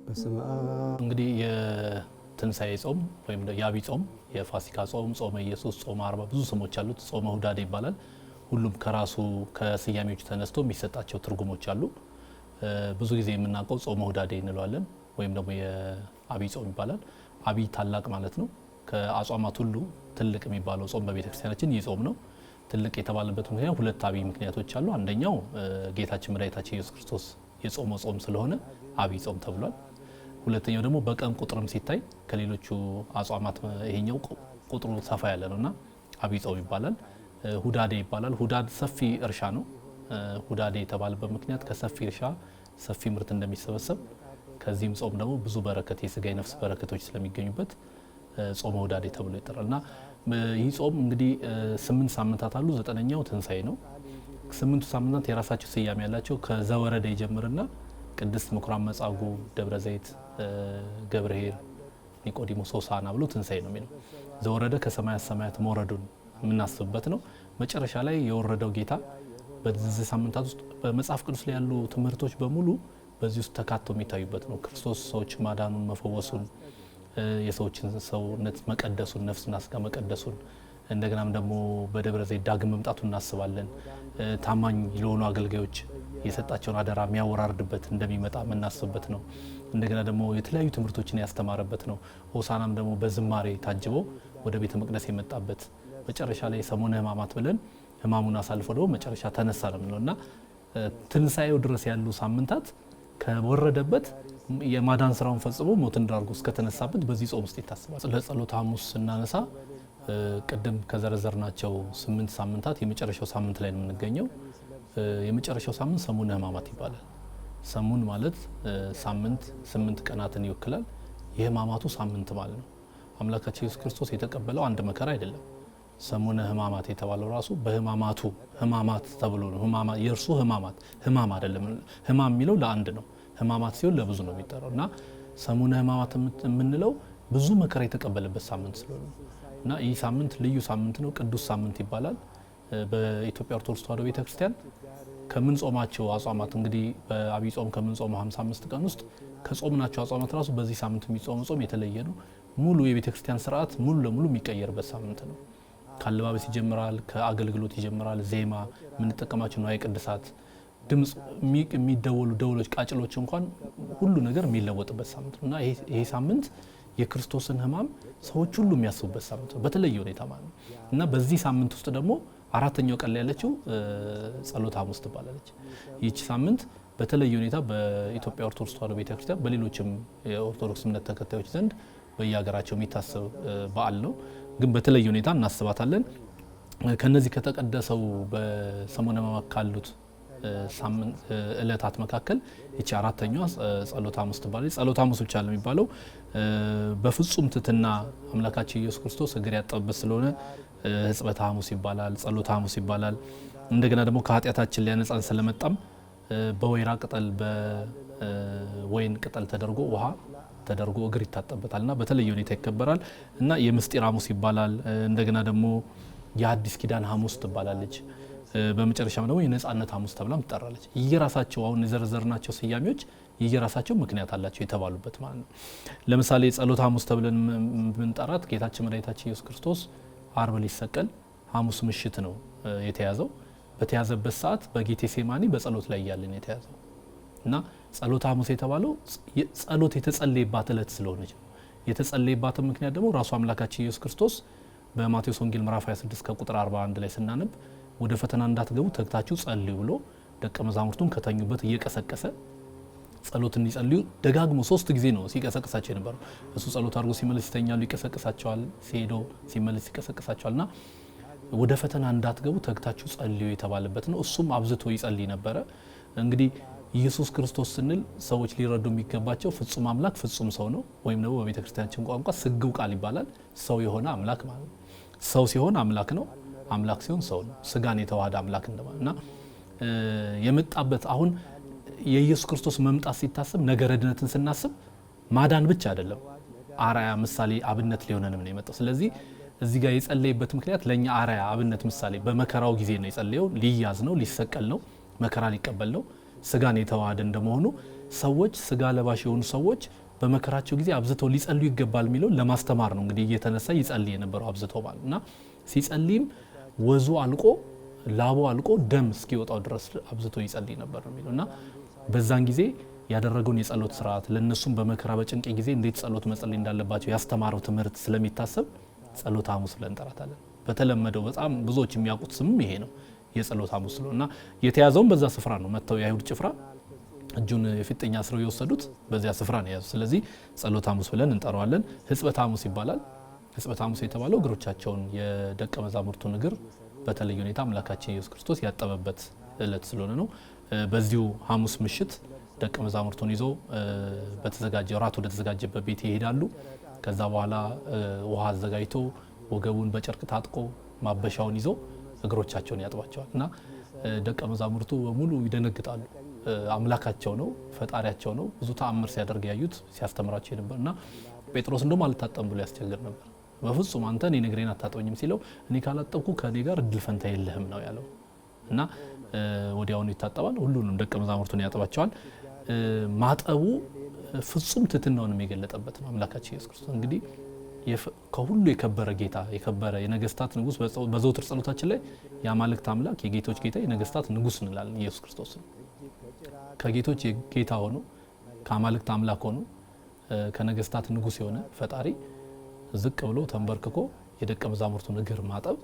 በስመ አብ እንግዲህ የትንሣኤ ጾም ወይም የአብይ ጾም፣ የፋሲካ ጾም፣ ጾመ ኢየሱስ፣ ጾመ አርባ ብዙ ስሞች አሉት። ጾመ ሁዳዴ ይባላል። ሁሉም ከራሱ ከስያሜዎቹ ተነስቶ የሚሰጣቸው ትርጉሞች አሉ። ብዙ ጊዜ የምናውቀው ጾመ ሁዳዴ እንለዋለን ወይም ደግሞ የአብይ ጾም ይባላል። አብይ ታላቅ ማለት ነው። ከአጽዋማት ሁሉ ትልቅ የሚባለው ጾም በቤተ ክርስቲያናችን ይህ ጾም ነው። ትልቅ የተባለበት ምክንያት ሁለት አብይ ምክንያቶች አሉ። አንደኛው ጌታችን መድኃኒታችን ኢየሱስ ክርስቶስ የጾመው ጾም ስለሆነ አብይ ጾም ተብሏል። ሁለተኛው ደግሞ በቀን ቁጥርም ሲታይ ከሌሎቹ አጽዋማት ይሄኛው ቁጥሩ ሰፋ ያለ ነውና አብይ ጾም ይባላል። ሁዳዴ ይባላል። ሁዳድ ሰፊ እርሻ ነው። ሁዳዴ የተባለበት ምክንያት ከሰፊ እርሻ ሰፊ ምርት እንደሚሰበሰብ ከዚህም ጾም ደግሞ ብዙ በረከት የስጋ የነፍስ በረከቶች ስለሚገኙበት ጾመ ሁዳዴ ተብሎ ይጠራልና ይህ ጾም እንግዲህ 8 ሳምንታት አሉ። 9ኛው ትንሣኤ ነው። 8ቱ ሳምንታት የራሳቸው ስያሜ ያላቸው ከዘወረደ ይጀምርና ቅድስት ምኩራብ መጻጉዕ፣ ደብረ ዘይት፣ ገብርኄር፣ ኒቆዲሞስ፣ ሆሳዕና ብሎ ትንሣኤ ነው የሚለው። ዘወረደ ከሰማያት ሰማያት መውረዱን የምናስብበት ነው። መጨረሻ ላይ የወረደው ጌታ በዚህ ሳምንታት ውስጥ በመጽሐፍ ቅዱስ ላይ ያሉ ትምህርቶች በሙሉ በዚህ ውስጥ ተካተው የሚታዩበት ነው። ክርስቶስ ሰዎች ማዳኑን፣ መፈወሱን፣ የሰዎችን ሰውነት መቀደሱን፣ ነፍስና ስጋ መቀደሱን፣ እንደገናም ደግሞ በደብረ ዘይት ዳግም መምጣቱን እናስባለን። ታማኝ ለሆኑ አገልጋዮች የሰጣቸውን አደራ የሚያወራርድበት እንደሚመጣ የምናስብበት ነው። እንደገና ደግሞ የተለያዩ ትምህርቶችን ያስተማረበት ነው። ሆሳዕናም ደግሞ በዝማሬ ታጅቦ ወደ ቤተ መቅደስ የመጣበት መጨረሻ ላይ ሰሙነ ሕማማት ብለን ሕማሙን አሳልፎ ደግሞ መጨረሻ ተነሳ ነው የሚለው እና ትንሣኤው ድረስ ያሉ ሳምንታት ከወረደበት የማዳን ስራውን ፈጽሞ ሞትን ድል አድርጎ እስከተነሳበት በዚህ ጾም ውስጥ ይታሰባል። ለጸሎተ ሐሙስ ስናነሳ ቅድም ከዘረዘርናቸው 8 ሳምንታት የመጨረሻው ሳምንት ላይ ነው የምንገኘው። የመጨረሻው ሳምንት ሰሙነ ሕማማት ይባላል። ሰሙን ማለት ሳምንት 8 ቀናትን ይወክላል። የሕማማቱ ሳምንት ማለት ነው። አምላካችን ኢየሱስ ክርስቶስ የተቀበለው አንድ መከራ አይደለም። ሰሙነ ሕማማት የተባለው ራሱ በሕማማቱ ሕማማት ተብሎ ነው። የእርሱ ሕማማት ሕማም አይደለም። ሕማም የሚለው ለአንድ ነው። ሕማማት ሲሆን ለብዙ ነው የሚጠራው እና ሰሙነ ሕማማት የምንለው ብዙ መከራ የተቀበለበት ሳምንት ስለሆነ እና ይህ ሳምንት ልዩ ሳምንት ነው። ቅዱስ ሳምንት ይባላል። በኢትዮጵያ ኦርቶዶክስ ተዋሕዶ ቤተክርስቲያን ከምንጾማቸው አጽዋማት እንግዲህ በአብይ ጾም ከምንጾመው 55 ቀን ውስጥ ከጾምናቸው አጽዋማት ራሱ በዚህ ሳምንት የሚጾመው ጾም የተለየ ነው። ሙሉ የቤተክርስቲያን ስርዓት ሙሉ ለሙሉ የሚቀየርበት ሳምንት ነው። ከአለባበስ ይጀምራል፣ ከአገልግሎት ይጀምራል፣ ዜማ የምንጠቀማቸው ንዋየ ቅድሳት፣ ድምፅ የሚደወሉ ደውሎች፣ ቃጭሎች እንኳን ሁሉ ነገር የሚለወጥበት ሳምንት ነው እና ይሄ ሳምንት የክርስቶስን ሕማም ሰዎች ሁሉ የሚያስቡበት ሳምንት ነው በተለየ ሁኔታ ማለት ነው እና በዚህ ሳምንት ውስጥ ደግሞ አራተኛው ቀን ላይ ያለችው ጸሎተ ሐሙስ ትባላለች። ይህች ሳምንት በተለየ ሁኔታ በኢትዮጵያ ኦርቶዶክስ ተዋሕዶ ቤተክርስቲያን በሌሎችም የኦርቶዶክስ እምነት ተከታዮች ዘንድ በየሀገራቸው የሚታሰብ በዓል ነው፣ ግን በተለየ ሁኔታ እናስባታለን። ከነዚህ ከተቀደሰው በሰሙነ ሕማማት ካሉት ሳምንት እለታት መካከል እቺ አራተኛዋ ጸሎተ ሐሙስ ትባላለች። ጸሎተ ሐሙስ ብቻ ነው የሚባለው። በፍጹም ትሕትና አምላካችን ኢየሱስ ክርስቶስ እግር ያጠበበት ስለሆነ ሕጽበተ ሐሙስ ይባላል፣ ጸሎተ ሐሙስ ይባላል። እንደገና ደግሞ ከኃጢአታችን ሊያነጻን ስለመጣም በወይራ ቅጠል በወይን ቅጠል ተደርጎ ውሃ ተደርጎ እግር ይታጠበታልና በተለየ ሁኔታ ይከበራል እና የምስጢር ሐሙስ ይባላል። እንደገና ደግሞ የአዲስ ኪዳን ሐሙስ ትባላለች። በመጨረሻም ደግሞ የነጻነት ሐሙስ ተብላም ትጠራለች። የየራሳቸው አሁን የዘረዘርናቸው ስያሜዎች የየራሳቸው ምክንያት አላቸው የተባሉበት ማለት ነው። ለምሳሌ ጸሎተ ሐሙስ ተብለን የምንጠራት ጌታችን መድኃኒታችን ኢየሱስ ክርስቶስ አርብ ሊሰቀል ሐሙስ ምሽት ነው የተያዘው። በተያዘበት ሰዓት በጌቴሴማኒ በጸሎት ላይ እያለ ነው የተያዘው እና ጸሎተ ሐሙስ የተባለው ጸሎት የተጸለየባት ዕለት ስለሆነች ነው። የተጸለየባትን ምክንያት ደግሞ ራሱ አምላካችን ኢየሱስ ክርስቶስ በማቴዎስ ወንጌል ምዕራፍ 26 ከቁጥር 41 ላይ ስናነብ ወደ ፈተና እንዳትገቡ ተግታችሁ ጸልዩ ብሎ ደቀ መዛሙርቱን ከተኙበት እየቀሰቀሰ ጸሎት እንዲጸልዩ ደጋግሞ 3 ጊዜ ነው ሲቀሰቅሳቸው የነበረው። እሱ ጸሎት አድርጎ ሲመለስ ይተኛሉ፣ ይቀሰቅሳቸዋል፣ ሲሄዶ ሲመለስ ይቀሰቅሳቸዋልና ወደ ፈተና እንዳትገቡ ተግታችሁ ጸልዩ የተባለበት ነው። እሱም አብዝቶ ይጸልይ ነበረ። እንግዲህ ኢየሱስ ክርስቶስ ስንል ሰዎች ሊረዱ የሚገባቸው ፍጹም አምላክ ፍጹም ሰው ነው፣ ወይም ደግሞ በቤተ ክርስቲያናችን ቋንቋ ስግው ቃል ይባላል። ሰው የሆነ አምላክ ማለት ነው። ሰው ሲሆን አምላክ ነው፣ አምላክ ሲሆን ሰው ነው። ስጋን የተዋሃደ አምላክ እንደማለት እና የመጣበት አሁን የኢየሱስ ክርስቶስ መምጣት ሲታሰብ ነገረ ድነትን ስናስብ ማዳን ብቻ አይደለም፣ አራያ ምሳሌ አብነት ሊሆነንም ነው የመጣው። ስለዚህ እዚህ ጋር የጸለየበት ምክንያት ለኛ አራያ አብነት ምሳሌ በመከራው ጊዜ ነው የጸለየው። ሊያዝ ነው፣ ሊሰቀል ነው፣ መከራ ሊቀበል ነው። ስጋን የተዋሃደ እንደመሆኑ ሰዎች ስጋ ለባሽ የሆኑ ሰዎች በመከራቸው ጊዜ አብዝተው ሊጸልዩ ይገባል የሚለው ለማስተማር ነው። እንግዲህ እየተነሳ ይጸልይ የነበረው አብዝተው ማለትና ሲጸልይም ወዙ አልቆ ላቦ አልቆ ደም እስኪወጣው ድረስ አብዝቶ ይጸልይ ነበር ነው የሚለውና በዛን ጊዜ ያደረገውን የጸሎት ስርዓት ለነሱም በመከራ በጭንቅ ጊዜ እንዴት ጸሎት መጸለይ እንዳለባቸው ያስተማረው ትምህርት ስለሚታሰብ ጸሎተ ሐሙስ ብለን እንጠራታለን። በተለመደው በጣም ብዙዎች የሚያውቁት ስም ይሄ ነው የጸሎተ ሐሙስ ስለሆነና የተያዘውን በዛ ስፍራ ነው። መተው የአይሁድ ጭፍራ እጁን የፊጥኛ ስረው የወሰዱት በዚያ ስፍራ ነው ያዙ። ስለዚህ ጸሎተ ሐሙስ ብለን እንጠራዋለን። ሕጽበተ ሐሙስ ይባላል። ሕጽበተ ሐሙስ የተባለው እግሮቻቸውን የደቀ መዛሙርቱን እግር በተለየ ሁኔታ አምላካችን ኢየሱስ ክርስቶስ ያጠበበት እለት ስለሆነ ነው። በዚሁ ሐሙስ ምሽት ደቀ መዛሙርቱን ይዞ በተዘጋጀ ራት ወደ ተዘጋጀበት ቤት ይሄዳሉ። ከዛ በኋላ ውሃ አዘጋጅቶ ወገቡን በጨርቅ ታጥቆ ማበሻውን ይዞ እግሮቻቸውን ያጥባቸዋል እና ደቀ መዛሙርቱ በሙሉ ይደነግጣሉ። አምላካቸው ነው፣ ፈጣሪያቸው ነው፣ ብዙ ተአምር ሲያደርግ ያዩት ሲያስተምራቸው ነበርና ጴጥሮስ እንደውም አልታጠብም ብሎ ያስቸግር ነበር። በፍጹም አንተ እኔ እግሬን አታጠበኝም ሲለው እኔ ካላጠብኩ ከኔ ጋር እድል ፈንታ የለህም ነው ያለው እና ወዲያውኑ ይታጠባል። ሁሉንም ደቀ መዛሙርቱን ያጠባቸዋል። ማጠቡ ፍጹም ትሕትናውን የገለጠበት ነው። አምላካችን ኢየሱስ ክርስቶስ እንግዲህ ከሁሉ የከበረ ጌታ የከበረ የነገስታት ንጉስ በዘውትር ጸሎታችን ላይ የአማልክት አምላክ የጌቶች ጌታ የነገስታት ንጉስ እንላለን። ኢየሱስ ክርስቶስ ከጌቶች ጌታ ሆኖ ከአማልክት አምላክ ሆኖ ከነገስታት ንጉስ የሆነ ፈጣሪ ዝቅ ብሎ ተንበርክኮ የደቀ መዛሙርቱን እግር ማጠብ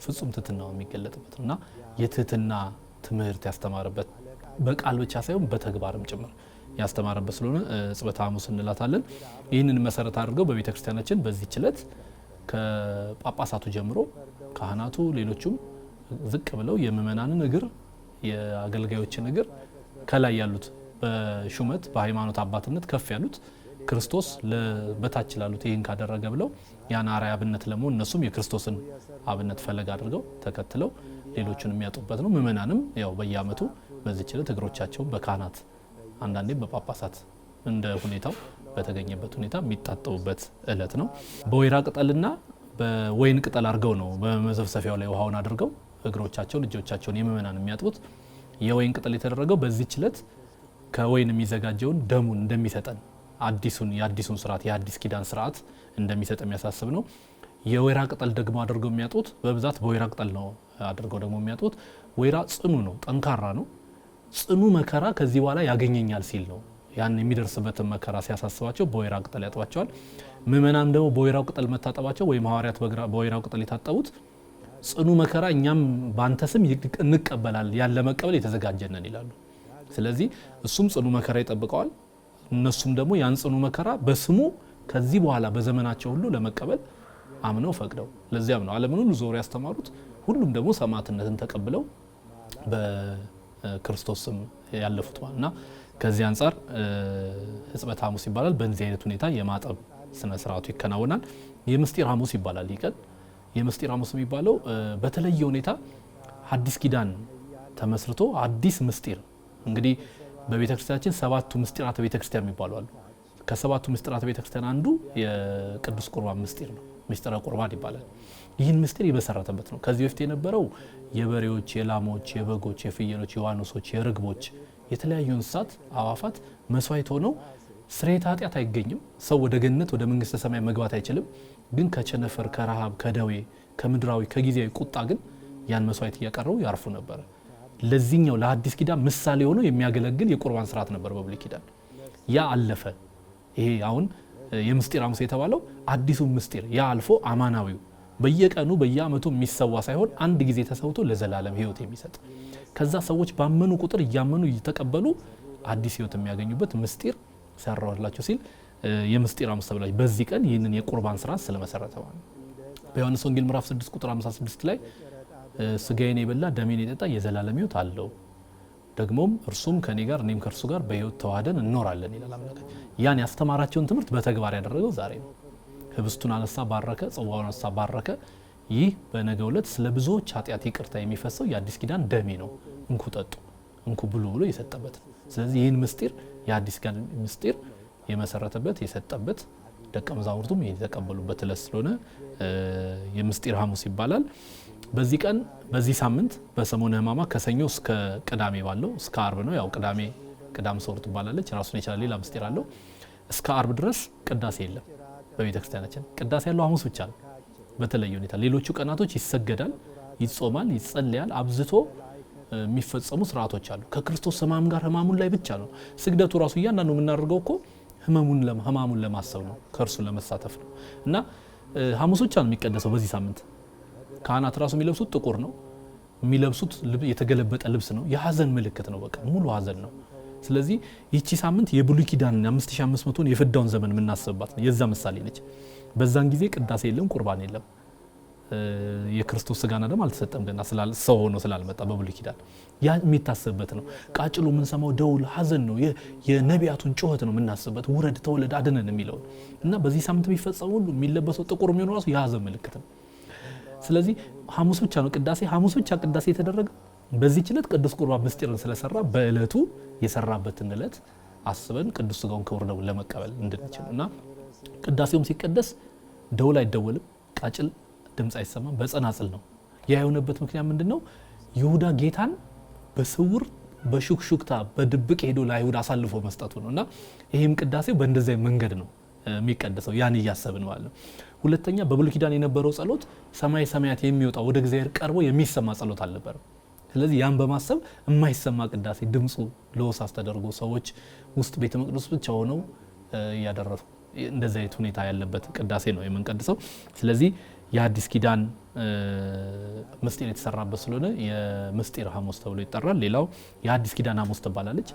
ፍጹም ትሕትናው የሚገለጥበት እና የትሕትና ትምህርት ያስተማረበት በቃል ብቻ ሳይሆን በተግባርም ጭምር ያስተማረበት ስለሆነ ሕጽበተ ሐሙስ እንላታለን። ይህንን መሰረት አድርገው በቤተ ክርስቲያናችን በዚህች ዕለት ከጳጳሳቱ ጀምሮ ካህናቱ፣ ሌሎቹም ዝቅ ብለው የምእመናንን እግር የአገልጋዮችን እግር ከላይ ያሉት በሹመት በሃይማኖት አባትነት ከፍ ያሉት ክርስቶስ በታች ላሉት ይህን ካደረገ ብለው ያን አርአያ አብነት ለመሆን እነሱም የክርስቶስን አብነት ፈለግ አድርገው ተከትለው ሌሎቹን የሚያጡበት ነው። ምእመናንም ያው በየዓመቱ በዚህች ዕለት እግሮቻቸውን በካህናት አንዳንዴም በጳጳሳት እንደ ሁኔታው በተገኘበት ሁኔታ የሚታጠቡበት እለት ነው። በወይራ ቅጠልና በወይን ቅጠል አድርገው ነው በመዘፍሰፊያው ላይ ውሃውን አድርገው እግሮቻቸውን እጆቻቸውን የምእመናን የሚያጥቡት። የወይን ቅጠል የተደረገው በዚህች ዕለት ከወይን የሚዘጋጀውን ደሙን እንደሚሰጠን የአዲሱን ስርዓት የአዲስ ኪዳን ስርዓት እንደሚሰጥ የሚያሳስብ ነው። የወይራ ቅጠል ደግሞ አድርገው የሚያጡት በብዛት በወይራ ቅጠል ነው አድርገው ደግሞ የሚያጡት። ወይራ ጽኑ ነው፣ ጠንካራ ነው። ጽኑ መከራ ከዚህ በኋላ ያገኘኛል ሲል ነው ያን የሚደርስበትን መከራ ሲያሳስባቸው በወይራ ቅጠል ያጥባቸዋል። ምእመናን ደግሞ በወይራው ቅጠል መታጠባቸው ወይም ሐዋርያት በወይራው ቅጠል የታጠቡት ጽኑ መከራ እኛም ባንተ ስም እንቀበላል ያለ መቀበል የተዘጋጀነን ይላሉ። ስለዚህ እሱም ጽኑ መከራ ይጠብቀዋል። እነሱም ደግሞ ያን ጽኑ መከራ በስሙ ከዚህ በኋላ በዘመናቸው ሁሉ ለመቀበል አምነው ፈቅደው ለዚያም ነው ዓለምን ሁሉ ዞር ያስተማሩት። ሁሉም ደግሞ ሰማዕትነትን ተቀብለው በክርስቶስ ስም ያለፉት እና ከዚህ አንጻር ሕጽበተ ሐሙስ ይባላል። በእንዚህ አይነት ሁኔታ የማጠብ ስነ ስርዓቱ ይከናወናል። የምስጢር ሐሙስ ይባላል። ይቀን የምስጢር ሐሙስ የሚባለው በተለየ ሁኔታ አዲስ ኪዳን ተመስርቶ አዲስ ምስጢር እንግዲህ በቤተክርስቲያናችን ሰባቱ ምስጢራተ ቤተክርስቲያን የሚባሉ አሉ። ከሰባቱ ምስጢራተ ቤተክርስቲያን አንዱ የቅዱስ ቁርባን ምስጢር ነው። ምስጢረ ቁርባን ይባላል። ይህን ምስጢር የመሰረተበት ነው። ከዚህ በፊት የነበረው የበሬዎች፣ የላሞች፣ የበጎች፣ የፍየሎች፣ የዋኖሶች፣ የርግቦች የተለያዩ እንስሳት አዋፋት መስዋዕት ሆነው ስርየተ ኃጢአት አይገኝም። ሰው ወደ ገነት ወደ መንግስተ ሰማይ መግባት አይችልም። ግን ከቸነፈር፣ ከረሃብ፣ ከደዌ፣ ከምድራዊ ከጊዜያዊ ቁጣ ግን ያን መስዋዕት እያቀረቡ ያርፉ ነበር። ለዚህኛው ለአዲስ ኪዳን ምሳሌ ሆኖ የሚያገለግል የቁርባን ስርዓት ነበር በብሉይ ኪዳን። ያ አለፈ። ይሄ አሁን የምስጢር ሐሙስ የተባለው አዲሱ ምስጢር ያ አልፎ አማናዊው በየቀኑ በየዓመቱ የሚሰዋ ሳይሆን አንድ ጊዜ ተሰውቶ ለዘላለም ህይወት የሚሰጥ ከዛ ሰዎች ባመኑ ቁጥር እያመኑ እየተቀበሉ አዲስ ህይወት የሚያገኙበት ምስጢር ሰራዋላችሁ ሲል የምስጢር ሐሙስ ተብሏል። በዚህ ቀን ይህንን የቁርባን ስርዓት ስለመሰረተው በዮሐንስ ወንጌል ምዕራፍ 6 ቁጥር 56 ላይ ስጋዬን የበላ ደሜን የጠጣ የዘላለም ህይወት አለው፣ ደግሞም እርሱም ከኔ ጋር እኔም ከእርሱ ጋር በህይወት ተዋህደን እንኖራለን ይላል አምላክ። ያን ያስተማራቸውን ትምህርት በተግባር ያደረገው ዛሬ ነው። ህብስቱን አነሳ፣ ባረከ፣ ጽዋውን አነሳ፣ ባረከ። ይህ በነገው ዕለት ስለ ብዙዎች ኃጢአት ይቅርታ የሚፈሰው የአዲስ ኪዳን ደሜ ነው፣ እንኩ ጠጡ፣ እንኩ ብሉ ብሎ የሰጠበት። ስለዚህ ይህን ምስጢር የአዲስ ኪዳን ምስጢር የመሰረተበት የሰጠበት ደቀ መዛሙርቱም የተቀበሉበት ዕለት ስለሆነ የምስጢር ሐሙስ ይባላል። በዚህ ቀን በዚህ ሳምንት በሰሙነ ሕማማት ከሰኞ እስከ ቅዳሜ ባለው እስከ አርብ ነው። ያው ቅዳሜ ቅዳም ሰውር ትባላለች። ራሱን የቻለ ሌላ ምስጢር አለው። እስከ አርብ ድረስ ቅዳሴ የለም በቤተክርስቲያናችን። ቅዳሴ ያለው ሐሙስ ብቻ ነው በተለየ ሁኔታ። ሌሎቹ ቀናቶች ይሰገዳል፣ ይጾማል፣ ይጸልያል። አብዝቶ የሚፈጸሙ ስርዓቶች አሉ። ከክርስቶስ ሕማም ጋር ሕማሙን ላይ ብቻ ነው ስግደቱ ራሱ። እያንዳንዱ የምናደርገው እኮ ሕማሙን ለማሰብ ነው፣ ከእርሱ ለመሳተፍ ነው። እና ሐሙስ ብቻ ነው የሚቀደሰው በዚህ ሳምንት። ካህናት ራሱ የሚለብሱት ጥቁር ነው። የሚለብሱት የተገለበጠ ልብስ ነው። የሐዘን ምልክት ነው። በቃ ሙሉ ሐዘን ነው። ስለዚህ ይቺ ሳምንት የብሉይ ኪዳን 5500ን የፍዳውን ዘመን የምናስብባት ነው። የዛ ምሳሌ ነች። በዛን ጊዜ ቅዳሴ የለም፣ ቁርባን የለም። የክርስቶስ ስጋና ደም አልተሰጠም ገና ሰው ሆኖ ስላልመጣ በብሉይ ኪዳን ያ የሚታሰብበት ነው። ቃጭሉ የምንሰማው ደውል ሐዘን ነው። የነቢያቱን ጩኸት ነው የምናስብበት። ውረድ ተወለድ አድነን የሚለው እና በዚህ ሳምንት የሚፈጸሙ ሁሉ የሚለበሰው ጥቁር የሚሆነው ራሱ የሐዘን ምልክት ነው። ስለዚህ ሐሙስ ብቻ ነው ቅዳሴ። ሐሙስ ብቻ ቅዳሴ የተደረገ በዚህ ዕለት ቅዱስ ቁርባን ምስጢርን ስለሰራ በእለቱ የሰራበትን እለት አስበን ቅዱስ ስጋውን ክቡር ደሙን ለመቀበል እንድንችል እና ቅዳሴውም ሲቀደስ ደውል አይደወልም፣ ቃጭል ድምጽ አይሰማም፣ በጸናጽል ነው። ያ የሆነበት ምክንያት ምንድነው? ይሁዳ ጌታን በስውር በሹክሹክታ በድብቅ ሄዶ ለአይሁድ አሳልፎ መስጠቱ ነው። እና ይህም ቅዳሴው በእንደዚያ መንገድ ነው የሚቀደሰው፣ ያን እያሰብን ማለት ነው። ሁለተኛ በብሉይ ኪዳን የነበረው ጸሎት ሰማይ ሰማያት የሚወጣ ወደ እግዚአብሔር ቀርቦ የሚሰማ ጸሎት አልነበረም። ስለዚህ ያን በማሰብ የማይሰማ ቅዳሴ ድምፁ ለወሳስ ተደርጎ ሰዎች ውስጥ ቤተ መቅደስ ብቻ ሆነው እያደረሱ እንደዚህ አይነት ሁኔታ ያለበት ቅዳሴ ነው የምንቀድሰው። ስለዚህ የአዲስ ኪዳን ምስጢር የተሰራበት ስለሆነ የምስጢር ሐሙስ ተብሎ ይጠራል። ሌላው የአዲስ ኪዳን ሐሙስ ትባላለች።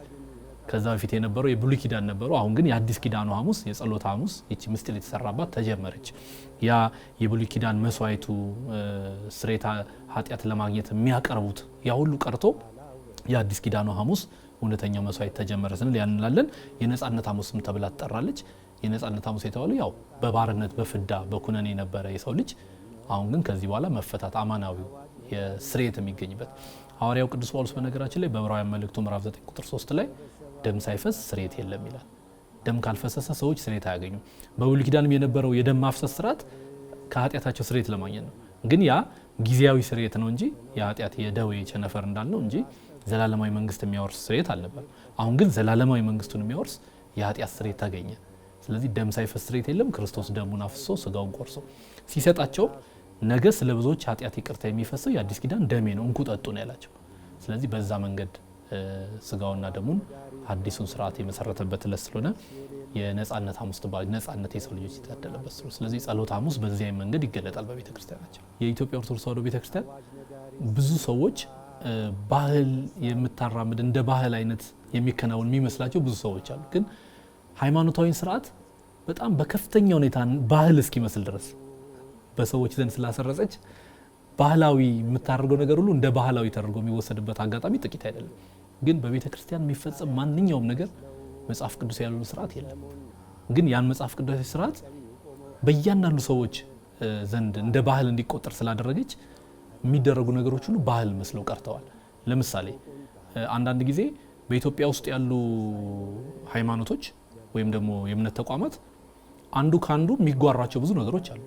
ከዛ በፊት የነበረው የብሉይ ኪዳን ነበረው። አሁን ግን የአዲስ ኪዳኑ ሐሙስ የጸሎት ሐሙስ ይቺ ምስጢር የተሰራባት ተጀመረች። ያ የብሉይ ኪዳን መስዋዕቱ ስርየተ ኃጢአት ለማግኘት የሚያቀርቡት ያ ሁሉ ቀርቶ የአዲስ ኪዳኑ ሐሙስ እውነተኛው መስዋዕት ተጀመረ ስንል ያን እንላለን። የነጻነት ሐሙስም ተብላ ትጠራለች። የነጻነት ሐሙስ የተባለው ያው በባርነት በፍዳ በኩነኔ የነበረ የሰው ልጅ አሁን ግን ከዚህ በኋላ መፈታት አማናዊው የስርየት የሚገኝበት። ሐዋርያው ቅዱስ ጳውሎስ በነገራችን ላይ በዕብራውያን መልእክቱ ምዕራፍ 9 ቁጥር 3 ላይ ደም ሳይፈስ ስርየት የለም ይላል። ደም ካልፈሰሰ ሰዎች ስርየት አያገኙም። በብሉይ ኪዳንም የነበረው የደም ማፍሰስ ስርዓት ከኃጢአታቸው ስርየት ለማግኘት ነው። ግን ያ ጊዜያዊ ስርየት ነው እንጂ የኃጢአት የደዌ ቸነፈር እንዳልነው እንጂ ዘላለማዊ መንግስት የሚያወርስ ስርየት አልነበረም። አሁን ግን ዘላለማዊ መንግስቱን የሚያወርስ የኃጢአት ስርየት ተገኘ። ስለዚህ ደም ሳይፈስ ስርየት የለም። ክርስቶስ ደሙን አፍሶ ስጋውን ቆርሶ ሲሰጣቸው ነገ ስለ ብዙዎች ኃጢአት ይቅርታ የሚፈሰው የአዲስ ኪዳን ደሜ ነው እንኩ ጠጡ ነው ያላቸው። ስለዚህ በዛ መንገድ ስጋውና ደሙን አዲሱን ስርዓት የመሰረተበት ዕለት ስለሆነ የነጻነት ሐሙስ ተባለ። ነጻነት የሰው ልጆች የተደለበት ስለሆነ ስለዚህ ጸሎት ሐሙስ በዚህ መንገድ ይገለጣል በቤተ ክርስቲያናችን። የኢትዮጵያ ኦርቶዶክስ ተዋሕዶ ቤተ ክርስቲያን ብዙ ሰዎች ባህል የምታራምድ እንደ ባህል አይነት የሚከናወን የሚመስላቸው ብዙ ሰዎች አሉ። ግን ሃይማኖታዊ ስርዓት በጣም በከፍተኛ ሁኔታ ባህል እስኪመስል ድረስ በሰዎች ዘንድ ስላሰረጸች ባህላዊ የምታደርገው ነገር ሁሉ እንደ ባህላዊ ተደርጎ የሚወሰድበት አጋጣሚ ጥቂት አይደለም። ግን በቤተ ክርስቲያን የሚፈጸም ማንኛውም ነገር መጽሐፍ ቅዱስ ያለው ስርዓት የለም። ግን ያን መጽሐፍ ቅዱስ ስርዓት በእያንዳንዱ ሰዎች ዘንድ እንደ ባህል እንዲቆጠር ስላደረገች የሚደረጉ ነገሮች ሁሉ ባህል መስለው ቀርተዋል። ለምሳሌ አንዳንድ ጊዜ በኢትዮጵያ ውስጥ ያሉ ሃይማኖቶች ወይም ደግሞ የእምነት ተቋማት አንዱ ካንዱ የሚጓራቸው ብዙ ነገሮች አሉ።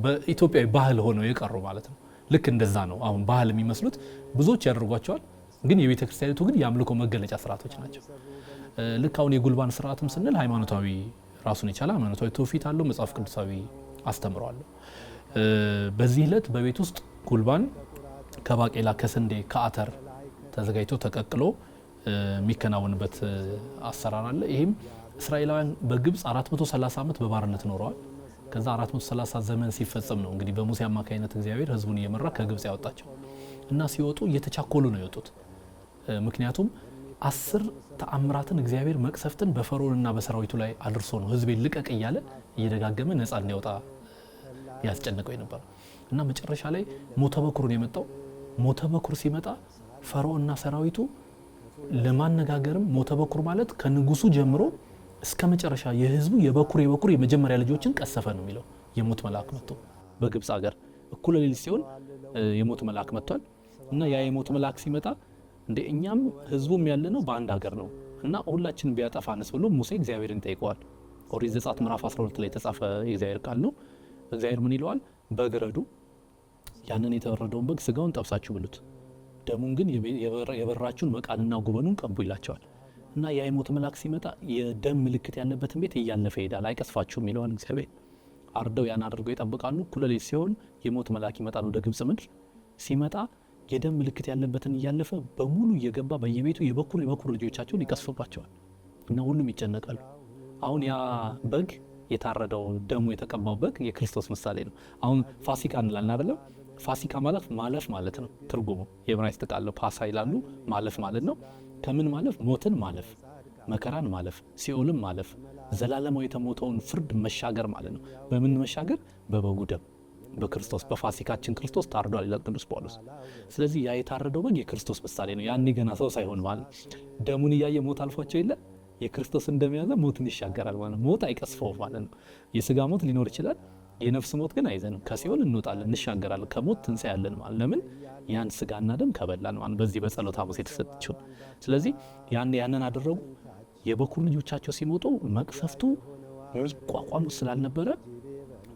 በኢትዮጵያዊ ባህል ሆነው የቀሩ ማለት ነው። ልክ እንደዛ ነው። አሁን ባህል የሚመስሉት ብዙዎች ያደርጓቸዋል። ግን የቤተ ክርስቲያኒቱ ግን የአምልኮ መገለጫ ስርዓቶች ናቸው። ልክ አሁን የጉልባን ስርዓትም ስንል ሃይማኖታዊ ራሱን የቻለ ሃይማኖታዊ ትውፊት አለው፣ መጽሐፍ ቅዱሳዊ አስተምሮ አለው። በዚህ ዕለት በቤት ውስጥ ጉልባን ከባቄላ ከስንዴ ከአተር ተዘጋጅቶ ተቀቅሎ የሚከናወንበት አሰራር አለ። ይህም እስራኤላውያን በግብፅ 430 ዓመት በባርነት ኖረዋል። ከዛ 430 ዘመን ሲፈጸም ነው እንግዲህ በሙሴ አማካኝነት እግዚአብሔር ህዝቡን እየመራ ከግብፅ ያወጣቸው እና ሲወጡ እየተቻኮሉ ነው የወጡት። ምክንያቱም 10 ተአምራትን እግዚአብሔር መቅሰፍትን በፈርዖንና በሰራዊቱ ላይ አድርሶ ነው ህዝቤን ልቀቅ እያለ እየደጋገመ ነፃ እንዲያወጣ ያስጨነቀው የነበረ እና መጨረሻ ላይ ሞተ በኩሩን የመጣው። ሞተ በኩር ሲመጣ ፈርዖንና ሰራዊቱ ለማነጋገርም ሞተ በኩር ማለት ከንጉሱ ጀምሮ እስከ መጨረሻ የህዝቡ የበኩር የመጀመሪያ ልጆችን ቀሰፈ ነው የሚለው። የሞት መልአክ መጥቶ በግብፅ ሀገር እኩለ ሌሊት ሲሆን የሞት መልአክ መጥቷል እና ያ የሞት መልአክ ሲመጣ እንደ እኛም ህዝቡም ያለ ነው በአንድ ሀገር ነው እና ሁላችንም ቢያጠፋንስ ብሎ ሙሴ እግዚአብሔርን ጠይቀዋል። ኦሪት ዘጸአት ምዕራፍ 12 ላይ የተጻፈ የእግዚአብሔር ቃል ነው። እግዚአብሔር ምን ይለዋል? በግ ረዱ፣ ያንን የተወረደውን በግ ስጋውን ጠብሳችሁ ብሉት፣ ደሙን ግን የበራችሁን መቃንና ጉበኑን ቀቡ ይላቸዋል። እና የሞት መልአክ ሲመጣ የደም ምልክት ያለበትን ቤት እያለፈ ይሄዳል። አይቀስፋችሁም ይለዋል እግዚአብሔር። አርደው ያን አድርገው ይጠብቃሉ። እኩለ ሌሊት ሲሆን የሞት መልአክ ይመጣል ወደ ግብጽ ምድር። ሲመጣ የደም ምልክት ያለበትን እያለፈ በሙሉ እየገባ በየቤቱ የበኩር ልጆቻቸውን ይቀስፍባቸዋል እና ሁሉም ይጨነቃሉ። አሁን ያ በግ የታረደው ደሙ የተቀባው በግ የክርስቶስ ምሳሌ ነው። አሁን ፋሲካ እንላለን አይደለም? ፋሲካ ማለት ማለፍ ማለት ነው ትርጉሙ። የዕብራይስጥ ቃል ነው ፓሳ ይላሉ። ማለፍ ማለት ነው። ከምን ማለፍ? ሞትን ማለፍ፣ መከራን ማለፍ፣ ሲኦልን ማለፍ፣ ዘላለማዊ የተሞተውን ፍርድ መሻገር ማለት ነው። በምን መሻገር? በበጉ ደም በክርስቶስ በፋሲካችን ክርስቶስ ታርዷል ይላል ቅዱስ ጳውሎስ። ስለዚህ ያ የታረደው በግ የክርስቶስ ምሳሌ ነው። ያኔ ገና ሰው ሳይሆን ማለት ደሙን እያየ ሞት አልፏቸው የለ የክርስቶስ እንደሚያዘ ሞትን ይሻገራል ማለት ነው። ሞት አይቀስፈውም ማለት ነው። የስጋ ሞት ሊኖር ይችላል፣ የነፍስ ሞት ግን አይዘንም። ከሲኦል እንወጣለን፣ እንሻገራለን፣ ከሞት ትንሣኤ ያለን ማለት ለምን? ያን ስጋና ደም ከበላን ማለት በዚህ በጸሎተ ሐሙስ የተሰጠችው። ስለዚህ ያንን አደረጉ። የበኩር ልጆቻቸው ሲሞቱ መቅሰፍቱ ቋቋም ስላልነበረ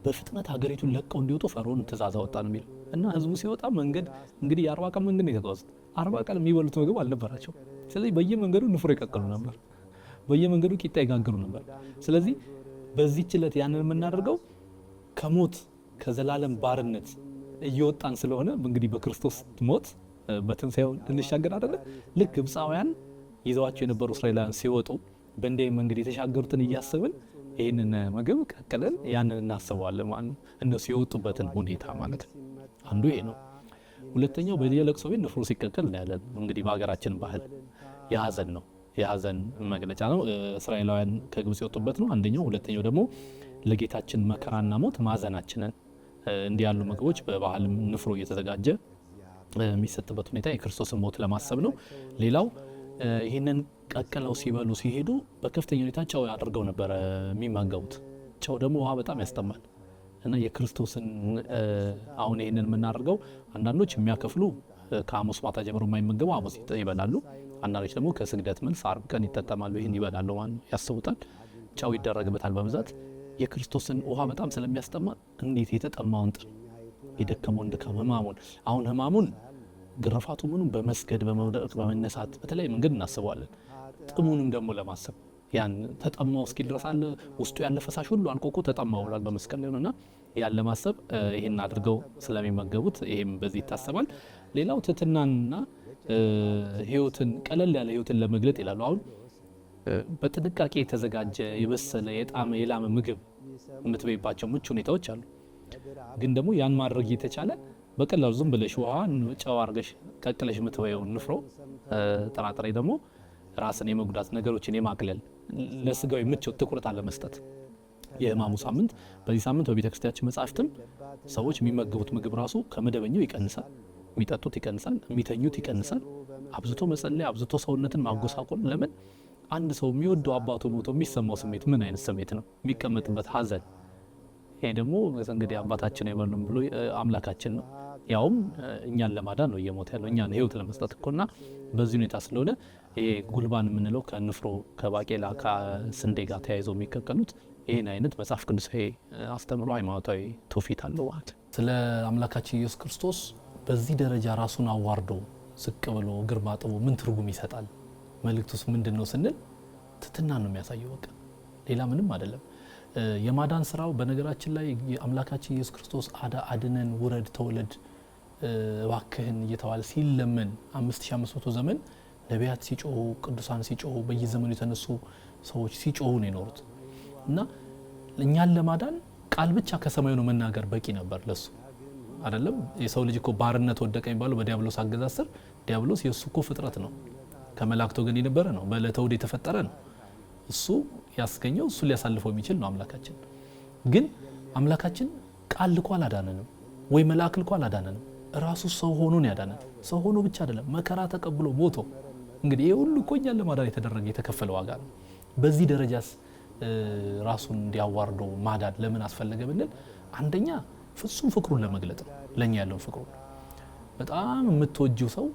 በፍጥነት ሀገሪቱን ለቀው እንዲወጡ ፈርዖን ትእዛዝ አወጣ ነው የሚለው እና ህዝቡ ሲወጣ መንገድ እንግዲህ የ40 ቀን መንገድ ነው የተጓዙት። 40 ቀን የሚበሉት ምግብ አልነበራቸው። ስለዚህ በየመንገዱ ንፍሮ ይቀቅሉ ነበር፣ በየመንገዱ ቂጣ ይጋግሩ ነበር። ስለዚህ በዚህች ዕለት ያንን የምናደርገው ከሞት ከዘላለም ባርነት እየወጣን ስለሆነ እንግዲህ በክርስቶስ ሞት በትንሣኤው እንሻገር አይደለ? ልክ ግብፃውያን ይዘዋቸው የነበሩ እስራኤላውያን ሲወጡ በእንዲህ መንገድ የተሻገሩትን እያሰብን ይህንን ምግብ ቀቅለን ያንን እናስበዋለን ማለት ነው። እነሱ የወጡበትን ሁኔታ ማለት ነው። አንዱ ይሄ ነው። ሁለተኛው በየለቅሶ ቤት ንፍሮ ሲቀቀል እናያለን። እንግዲህ በሀገራችን ባህል የሀዘን ነው፣ የሀዘን መግለጫ ነው። እስራኤላውያን ከግብፅ የወጡበት ነው አንደኛው። ሁለተኛው ደግሞ ለጌታችን መከራና ሞት ማዘናችንን እንዲህ ያሉ ምግቦች በባህልም ንፍሮ እየተዘጋጀ የሚሰጥበት ሁኔታ የክርስቶስን ሞት ለማሰብ ነው። ሌላው ይህንን ቀቅለው ሲበሉ ሲሄዱ በከፍተኛ ሁኔታ ጨው አድርገው ነበረ የሚመገቡት። ጨው ደግሞ ውሃ በጣም ያስጠማል እና የክርስቶስን አሁን ይህንን የምናደርገው አንዳንዶች የሚያከፍሉ ከሐሙስ ማታ ጀምሮ የማይመገቡ ሐሙስ ይበላሉ። አንዳንዶች ደግሞ ከስግደት መልስ ዓርብ ቀን ይጠቀማሉ። ይህን ይበላሉ ማለት ያስቡታል። ጨው ይደረግበታል በብዛት። የክርስቶስን ውሃ በጣም ስለሚያስጠማ እንዴት የተጠማውን የደከመውን ድካም ህማሙን አሁን ህማሙን ግረፋቱ ምኑም በመስገድ በመውደቅ በመነሳት በተለይ መንገድ እናስበዋለን። ጥሙንም ደግሞ ለማሰብ ያን ተጠማው እስኪል ድረስ አለ ውስጡ ያለ ፈሳሽ ሁሉ አንቆቆ ተጠማው ብሏል በመስቀል ላይ ነውና ያን ለማሰብ ይሄን አድርገው ስለሚመገቡት ይሄም በዚህ ይታሰባል። ሌላው ትህትናንና ህይወትን ቀለል ያለ ህይወትን ለመግለጥ ይላሉ። አሁን በጥንቃቄ የተዘጋጀ የበሰለ የጣመ የላመ ምግብ የምትበይባቸው ምቹ ሁኔታዎች አሉ። ግን ደግሞ ያን ማድረግ እየተቻለ በቀላሉ ዝም ብለሽ ውሃ ጨው አድርገሽ ቀቅለሽ የምትበየው ንፍሮ ጥራጥሬ ደግሞ ራስን የመጉዳት ነገሮችን የማቅለል ለስጋዊ ምቾት ትኩረት አለመስጠት የህማሙ ሳምንት በዚህ ሳምንት በቤተክርስቲያናችን መጻሕፍትም ሰዎች የሚመገቡት ምግብ ራሱ ከመደበኛው ይቀንሳል፣ የሚጠጡት ይቀንሳል፣ የሚተኙት ይቀንሳል። አብዝቶ መጸለይ፣ አብዝቶ ሰውነትን ማጎሳቆል። ለምን? አንድ ሰው የሚወደው አባቱ ሞቶ የሚሰማው ስሜት ምን አይነት ስሜት ነው? የሚቀመጥበት ሀዘን። ይሄ ደግሞ እንግዲህ አባታችን አይበሉም ብሎ አምላካችን ነው፣ ያውም እኛን ለማዳን ነው እየሞተ ያለው እኛን ህይወት ለመስጠት እኮና በዚህ ሁኔታ ስለሆነ ይሄ ጉልባን የምንለው ከንፍሮ ከባቄላ ከስንዴ ጋር ተያይዘው የሚቀቀሉት ይህን አይነት መጽሐፍ ቅዱሳዊ አስተምሮ ሃይማኖታዊ ትውፊት አለው ማለት። ስለ አምላካችን ኢየሱስ ክርስቶስ በዚህ ደረጃ ራሱን አዋርዶ ዝቅ ብሎ እግር ማጠቡ ምን ትርጉም ይሰጣል? መልእክቱስ ምንድን ነው ስንል ትህትና ነው የሚያሳየው። በቃ ሌላ ምንም አይደለም። የማዳን ስራው በነገራችን ላይ አምላካችን ኢየሱስ ክርስቶስ አድነን፣ ውረድ፣ ተወለድ እባክህን እየተባለ ሲለመን 5500 ዘመን ነቢያት ሲጮሁ፣ ቅዱሳን ሲጮሁ፣ በየዘመኑ የተነሱ ሰዎች ሲጮሁ ነው የኖሩት እና እኛን ለማዳን ቃል ብቻ ከሰማዩ ነው መናገር በቂ ነበር ለሱ አይደለም። የሰው ልጅ እኮ ባርነት ወደቀ የሚባለው በዲያብሎስ አገዛዝ ስር፣ ዲያብሎስ የእሱ እኮ ፍጥረት ነው፣ ከመላእክት ወገን የነበረ ነው፣ በዕለተ እሑድ የተፈጠረ ነው። እሱ ያስገኘው እሱ ሊያሳልፈው የሚችል ነው አምላካችን። ግን አምላካችን ቃል ልኮ አላዳነንም ወይ መልአክ ልኮ አላዳነንም። ራሱ ሰው ሆኖ ነው ያዳነን። ሰው ሆኖ ብቻ አይደለም መከራ ተቀብሎ ሞቶ። እንግዲህ ይሄ ሁሉ እኮ እኛን ለማዳን የተደረገ የተከፈለ ዋጋ ነው። በዚህ ደረጃስ ራሱን እንዲያዋርዶ ማዳን ለምን አስፈለገ ብንል አንደኛ ፍጹም ፍቅሩን ለመግለጥ ነው። ለኛ ያለውን ፍቅሩን በጣም የምትወጂው ሰው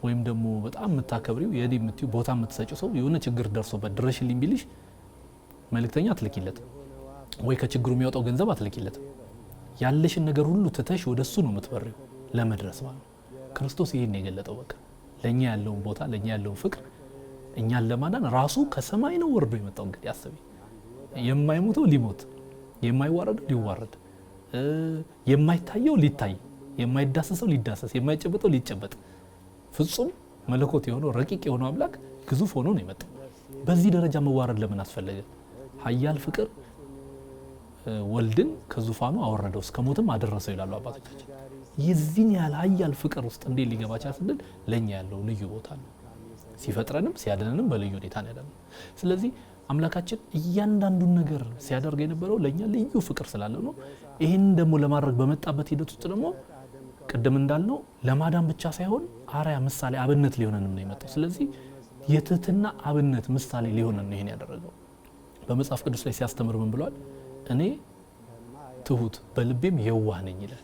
ወይም ደግሞ በጣም የምታከብሪው የኔ የምትዩ ቦታ የምትሰጪው ሰው የሆነ ችግር ደርሶበት ድረሽልኝ ቢልሽ መልእክተኛ አትልኪለት ወይ ከችግሩ የሚያወጣው ገንዘብ አትልኪለት። ያለሽን ነገር ሁሉ ትተሽ ወደሱ ነው የምትበሪው ለመድረስ ማለት ነው። ክርስቶስ ይሄን የገለጠው በቃ ለኛ ያለውን ቦታ ለኛ ያለውን ፍቅር እኛን ለማዳን ራሱ ከሰማይ ነው ወርዶ የመጣው። እንግዲህ አስቢ፣ የማይሞተው ሊሞት፣ የማይዋረደው ሊዋረድ፣ የማይታየው ሊታይ፣ የማይዳሰሰው ሊዳሰስ፣ የማይጨበጠው ሊጨበጥ፣ ፍጹም መለኮት የሆነው ረቂቅ የሆነው አምላክ ግዙፍ ሆኖ ነው የመጣው። በዚህ ደረጃ መዋረድ ለምን አስፈለገ? ኃያል ፍቅር ወልድን ከዙፋኑ አወረደው እስከ ሞትም አደረሰው ይላሉ አባቶቻችን። የዚህን ያህል ኃያል ፍቅር ውስጥ እንዴት ሊገባ ቻለ ስንል ለኛ ያለው ልዩ ቦታ ነው። ሲፈጥረንም ሲያድነንም በልዩ ሁኔታ ነው ያለው። ስለዚህ አምላካችን እያንዳንዱን ነገር ሲያደርግ የነበረው ለኛ ልዩ ፍቅር ስላለው ነው። ይሄን ደግሞ ለማድረግ በመጣበት ሂደት ውስጥ ደግሞ ቅድም እንዳልነው ለማዳን ብቻ ሳይሆን አርአያ፣ ምሳሌ፣ አብነት ሊሆነን ነው የመጣው። ስለዚህ የትህትና አብነት ምሳሌ ሊሆነን ነው ይሄን ያደረገው። በመጽሐፍ ቅዱስ ላይ ሲያስተምር ምን ብሏል? እኔ ትሁት በልቤም የዋህ ነኝ ይላል።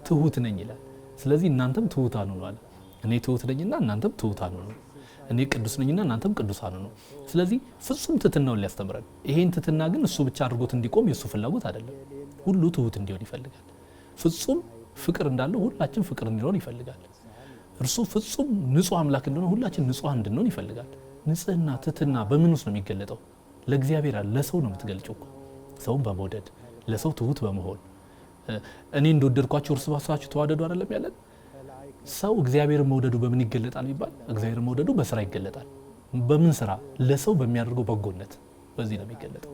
ትሁት ነኝ ይላል። ስለዚህ እናንተም ትሁታን ሁኑ አለ። እኔ ትሁት ነኝና እናንተም ትሁታን ሁኑ። እኔ ቅዱስ ነኝና እናንተም ቅዱሳን ሁኑ። ስለዚህ ፍጹም ትህትናውን ሊያስተምረን፣ ይሄን ትህትና ግን እሱ ብቻ አድርጎት እንዲቆም የሱ ፍላጎት አይደለም። ሁሉ ትሁት እንዲሆን ይፈልጋል። ፍጹም ፍቅር እንዳለው ሁላችን ፍቅር እንዲሆን ይፈልጋል። እርሱ ፍጹም ንጹህ አምላክ እንደሆነ ሁላችን ንጹህ እንድንሆን ይፈልጋል። ንጽህና፣ ትህትና በምን ውስጥ ነው የሚገለጠው? ለእግዚአብሔር ለሰው ነው የምትገልጨው። ሰውን በመውደድ ለሰው ትሁት በመሆን እኔ እንደወደድኳችሁ እርስ በርሳችሁ ተዋደዱ አይደለም ያለን። ሰው እግዚአብሔርን መውደዱ በምን ይገለጣል ቢባል እግዚአብሔርን መውደዱ በስራ ይገለጣል። በምን ስራ? ለሰው በሚያደርገው በጎነት፣ በዚህ ነው የሚገለጠው።